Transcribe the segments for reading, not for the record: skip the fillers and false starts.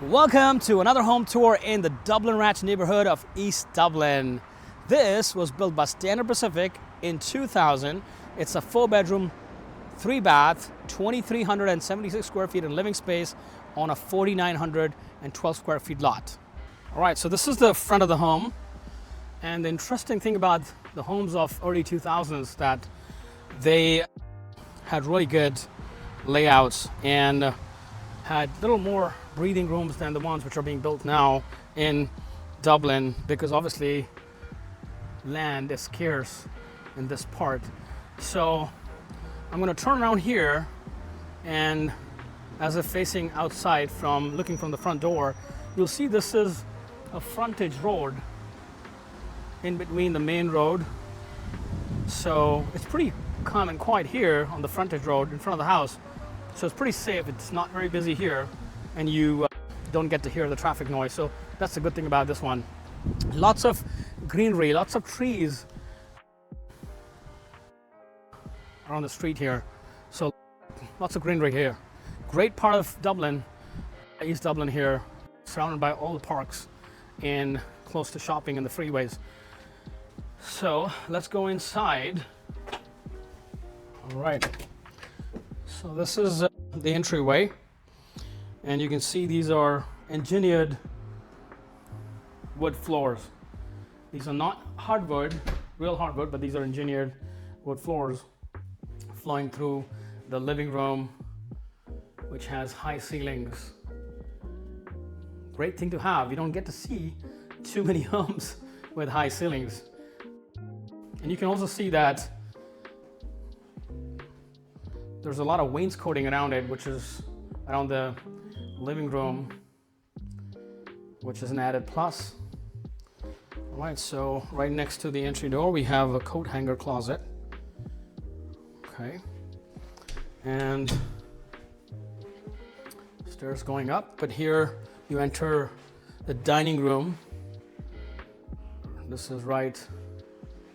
Welcome to another home tour in the Dublin Ranch neighborhood of East Dublin. This was built by Standard Pacific in 2000. It's a 4-bedroom, 3-bath, 2,376 square feet in living space on a 4,912 square feet lot. All right, so this is the front of the home. And the interesting thing about the homes of early 2000s that they had really good layouts and had little more breathing rooms than the ones which are being built now in Dublin, because obviously land is scarce in this part. So I'm going to turn around here, and as if facing outside from looking from the front door, you'll see this is a frontage road in between the main road. So it's pretty calm and quiet here on the frontage road in front of the house. So it's pretty safe. It's not very busy here, and you don't get to hear the traffic noise. So that's the good thing about this one. Lots of greenery, lots of trees around the street here. So lots of greenery here. Great part of Dublin, East Dublin here, surrounded by all the parks and close to shopping and the freeways. So let's go inside. All right. So this is the entryway, and you can see these are engineered wood floors. These are not hardwood, real hardwood, but these are engineered wood floors flowing through the living room, which has high ceilings. Great thing to have. You don't get to see too many homes with high ceilings. And you can also see that there's a lot of wainscoting around it, which is around the living room, which is an added plus. All right, so right next to the entry door, we have a coat hanger closet. Okay, and stairs going up, but here you enter the dining room. This is right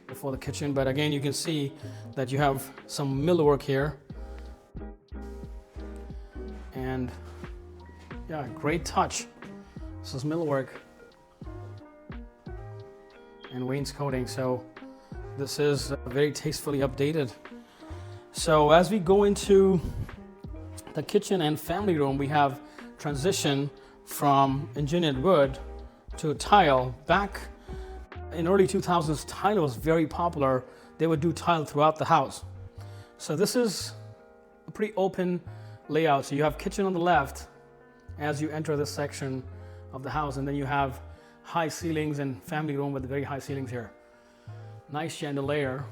before the kitchen, but again, you can see that you have some millwork here. And yeah, great touch. This is millwork and wainscoting, so this is very tastefully updated. So as we go into the kitchen and family room, we have transition from engineered wood to tile. Back in early 2000s, tile was very popular. They would do tile throughout the house. So this is a pretty open layout. So you have kitchen on the left as you enter this section of the house, and then you have high ceilings and family room with very high ceilings here. Nice chandelier.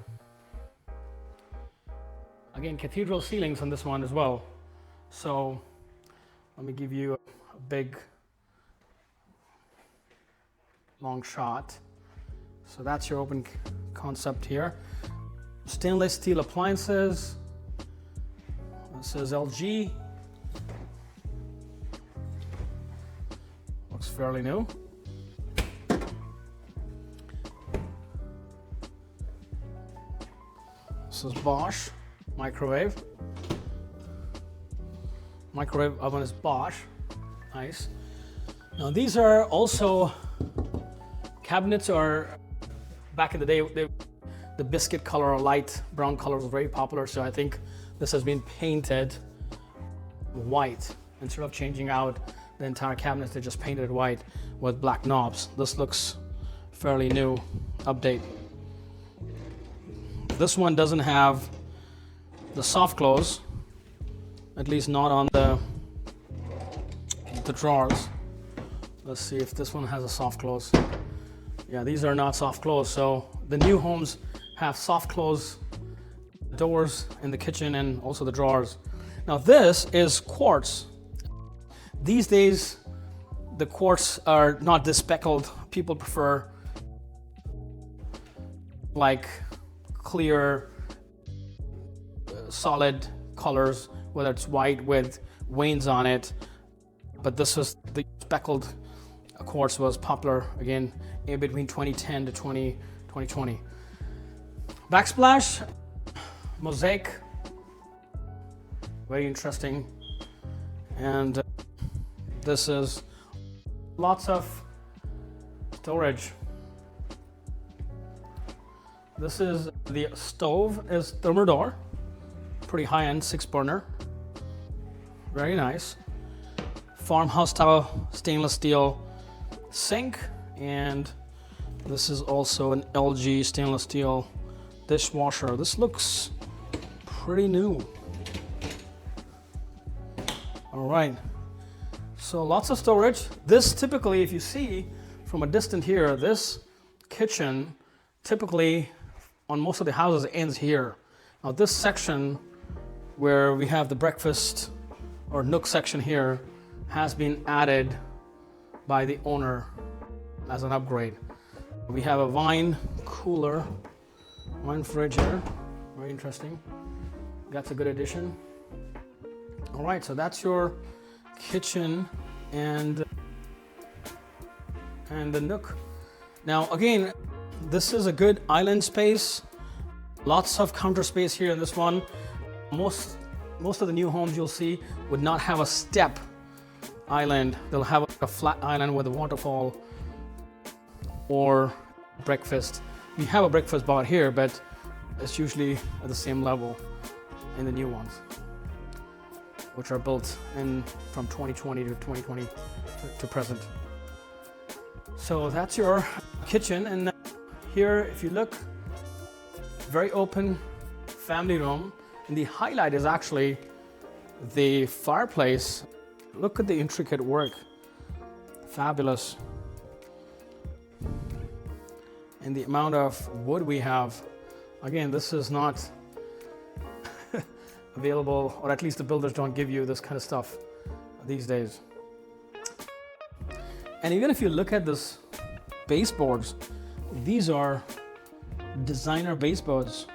Again, cathedral ceilings on this one as well. So let me give you a big long shot. So that's your open concept here. Stainless steel appliances. This is LG. Looks fairly new. This is Bosch microwave. Microwave oven is Bosch. Nice. Now these are also cabinets, or back in the day, the biscuit color or light brown color was very popular. So I think this has been painted white. Instead of changing out the entire cabinet, they just painted it white with black knobs. This looks fairly new, update. This one doesn't have the soft close, at least not on the drawers. Let's see if this one has a soft close. Yeah, these are not soft close. So the new homes have soft close doors in the kitchen and also the drawers. Now this is quartz. These days the quartz are not this speckled. People prefer like clear solid colors, whether it's white with veins on it, but this was the speckled quartz was popular again in between 2010 to 2020. Backsplash mosaic, very interesting. And this is Lots of storage. This is the stove, is Thermidor, pretty high-end 6-burner, very nice. Farmhouse style stainless steel sink, and this is also an LG stainless steel dishwasher. This looks pretty new. All right, so lots of storage. This typically, if you see from a distance here, this kitchen typically on most of the houses ends here. Now this section where we have the breakfast or nook section here has been added by the owner as an upgrade. We have a wine cooler, wine fridge here, very interesting. That's a good addition. All right, so that's your kitchen and the nook. Now again, this is a good island space. Lots of counter space here in this one. Most of the new homes you'll see would not have a step island. They'll have a flat island with a waterfall or breakfast. We have a breakfast bar here, but it's usually at the same level in the new ones, which are built in from 2020 to 2020 to present. So that's your kitchen, and here, if you look, very open family room, and the highlight is actually the fireplace. Look at the intricate work, fabulous. And the amount of wood we have. Again, this is not available, or at least the builders don't give you this kind of stuff these days. And even if you look at this baseboards, these are designer baseboards.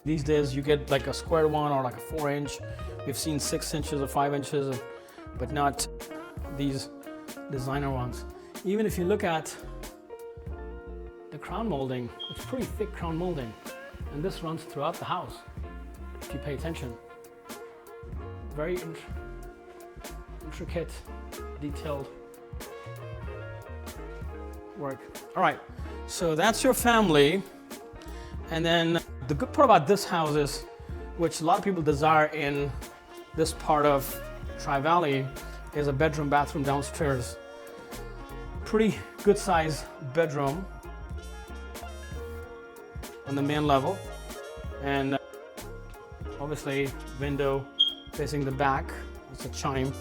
These days you get like a square one or like a 4-inch. We've seen 6 inches or 5 inches, but not these designer ones. Even if you look at the crown molding, it's pretty thick crown molding, and this runs throughout the house if you pay attention. Very intricate, detailed work. All right, so that's your family. And then the good part about this house is, which a lot of people desire in this part of Tri-Valley, is a bedroom, bathroom downstairs. Pretty good size bedroom on the main level, and obviously window facing the back. It's a chime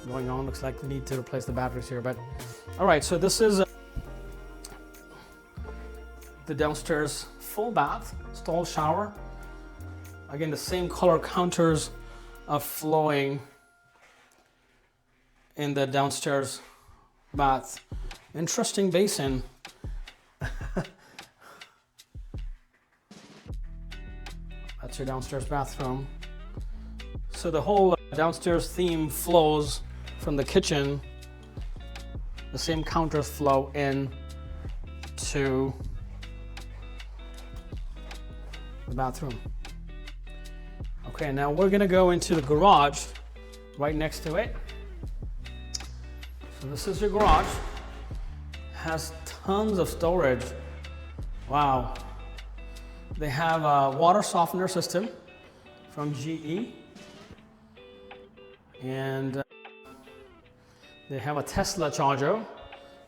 going on. Looks like we need to replace the batteries here, but all right. So this is the downstairs full bath, stall shower. Again, the same color counters are flowing in the downstairs bath. Interesting basin. That's your downstairs bathroom. So the whole downstairs theme flows from the kitchen. The same counters flow in to the bathroom. Okay, now we're gonna go into the garage right next to it. So this is your garage. Has tons of storage. Wow. They have a water softener system from GE, and they have a Tesla charger,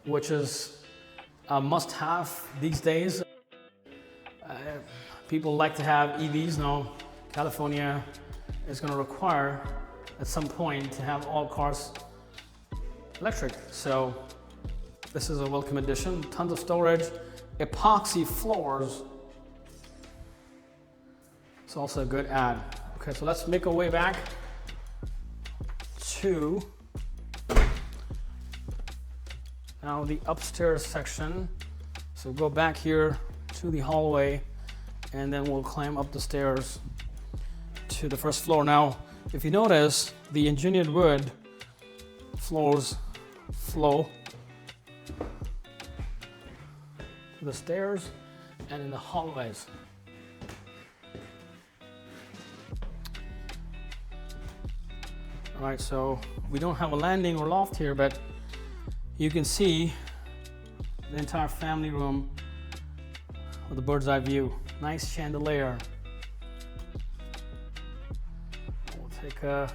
which is a must-have these days. People like to have EVs now. California is going to require at some point to have all cars electric. So this is a welcome addition. Tons of storage, epoxy floors. It's also a good add. Okay, so let's make our way back to now the upstairs section. So go back here to the hallway, and then we'll climb up the stairs to the first floor. Now, if you notice, the engineered wood floors flow to the stairs and in the hallways. All right, so we don't have a landing or loft here, but you can see the entire family room with a bird's eye view. Nice chandelier. We'll take a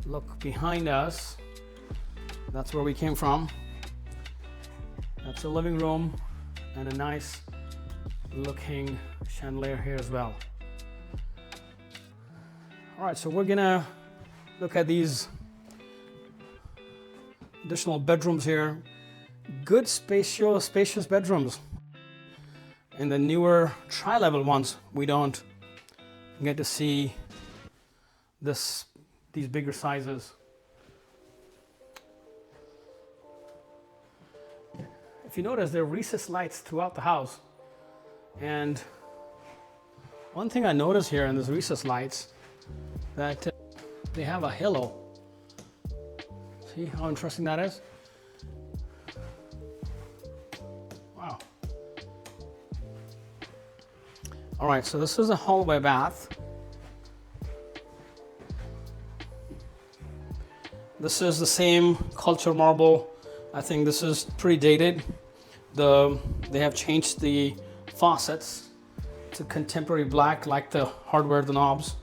look behind us. That's where we came from. That's a living room and a nice looking chandelier here as well. All right, so we're gonna look at these additional bedrooms here. Good spacious bedrooms. In the newer tri-level ones, we don't get to see these bigger sizes. If you notice, there are recessed lights throughout the house. And one thing I notice here in these recessed lights, that they have a halo. See how interesting that is? Wow. All right, so this is a hallway bath. This is the same culture marble. I think this is pretty dated. They have changed the faucets to contemporary black, like the hardware, the knobs.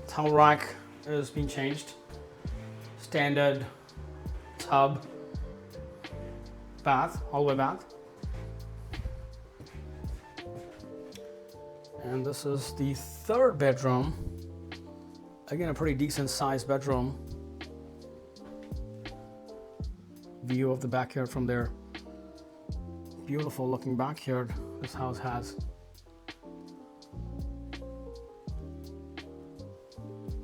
Towel rack is being changed. Standard tub bath, hallway bath. And this is the third bedroom. Again, a pretty decent sized bedroom. View of the backyard from there. Beautiful looking backyard this house has.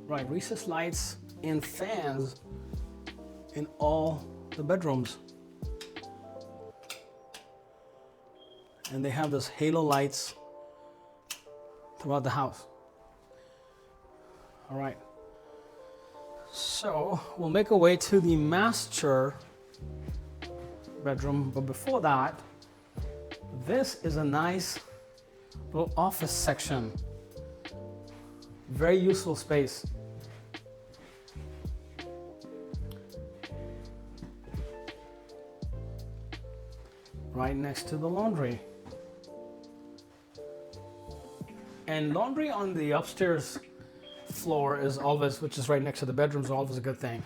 Right, recessed lights and fans in all the bedrooms. And they have this halo lights throughout the house. All right. So we'll make our way to the master bedroom, but before that, this is a nice little office section. Very useful space. Right next to the laundry. And laundry on the upstairs floor is always, which is right next to the bedrooms, is always a good thing.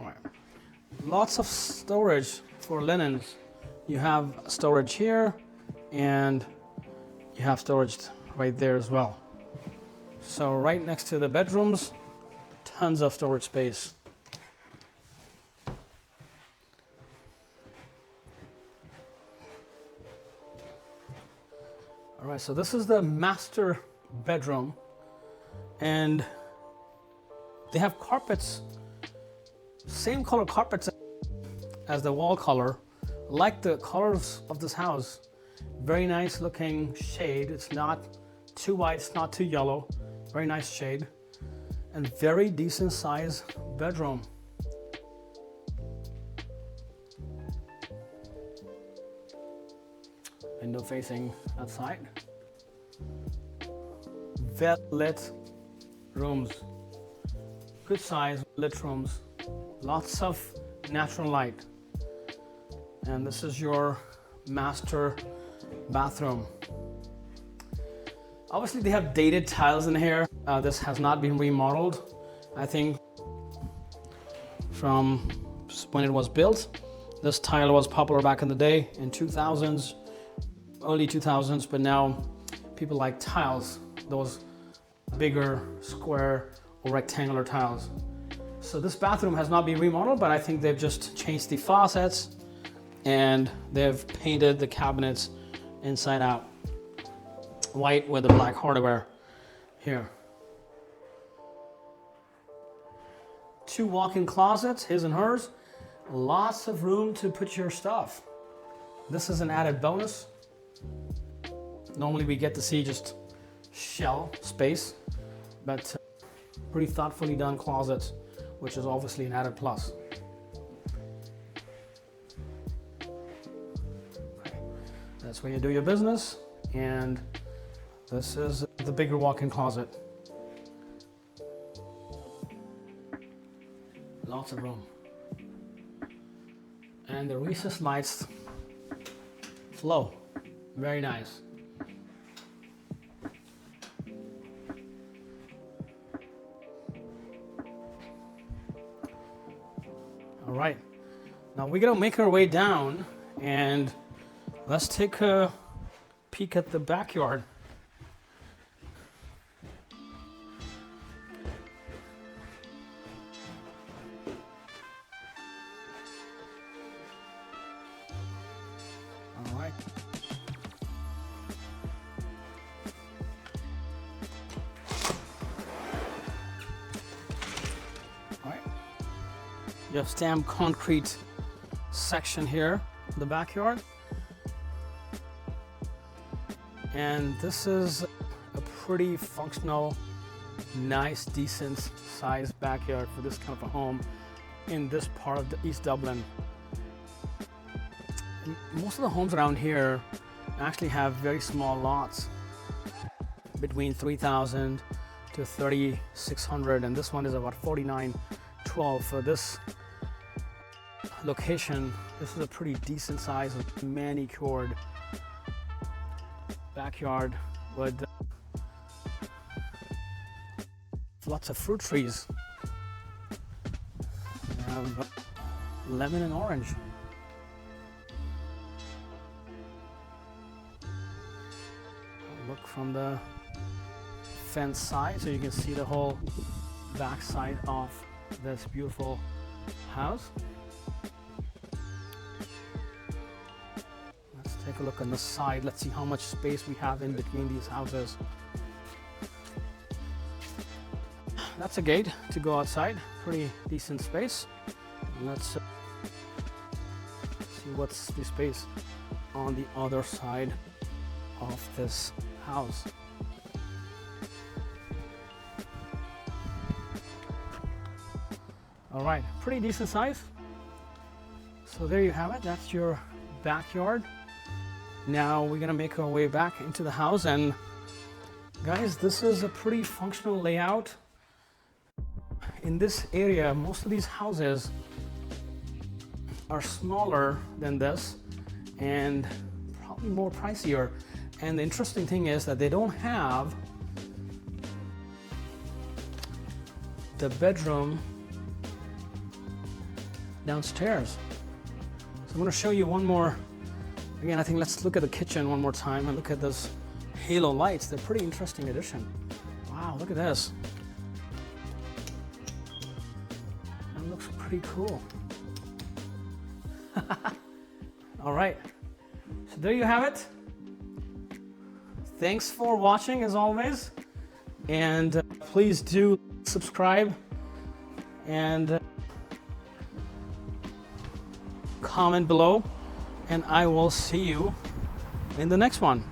All right. Lots of storage for linens. You have storage here and you have storage right there as well. So right next to the bedrooms, tons of storage space. All right, so this is the master bedroom, and they have carpets, same color carpets as the wall color, like the colors of this house. Very nice looking shade. It's not too white, it's not too yellow. Very nice shade, and very decent size bedroom. Window facing outside. Well lit rooms. Good size lit rooms. Lots of natural light. And this is your master bathroom. Obviously they have dated tiles in here. This has not been remodeled. I think from when it was built. This tile was popular back in the day in 2000s. Early 2000s, but now people like tiles, those bigger square or rectangular tiles. So this bathroom has not been remodeled, but I think they've just changed the faucets and they've painted the cabinets inside out white with the black hardware here. 2 walk-in closets, his and hers. Lots of room to put your stuff. This is an added bonus. Normally we get to see just shell space, but pretty thoughtfully done closets, which is obviously an added plus. Okay. That's where you do your business, and this is the bigger walk-in closet. Lots of room. And the recessed lights flow. Very nice. All right. Now we're gonna make our way down and let's take a peek at the backyard. All right. All right. You have stamped concrete section here in the backyard. And this is a pretty functional, nice, decent sized backyard for this kind of a home in this part of the East Dublin. And most of the homes around here actually have very small lots, between 3,000 to 3,600, and this one is about 4912 for this location. This is a pretty decent size, manicured backyard with lots of fruit trees. We have lemon and orange. Look from the fence side so you can see the whole back side of this beautiful house. Take a look on the side. Let's see how much space we have in between these houses. That's a gate to go outside. Pretty decent space. Let's see what's the space on the other side of this house. All right, pretty decent size. So there you have it. That's your backyard. Now we're gonna make our way back into the house, and guys, this is a pretty functional layout. In this area, most of these houses are smaller than this and probably more pricier. And the interesting thing is that they don't have the bedroom downstairs. So I'm gonna show you one more. Again, I think let's look at the kitchen one more time and look at those halo lights. They're pretty interesting addition. Wow, look at this. That looks pretty cool. All right, so there you have it. Thanks for watching as always. And please do subscribe and comment below. And I will see you in the next one.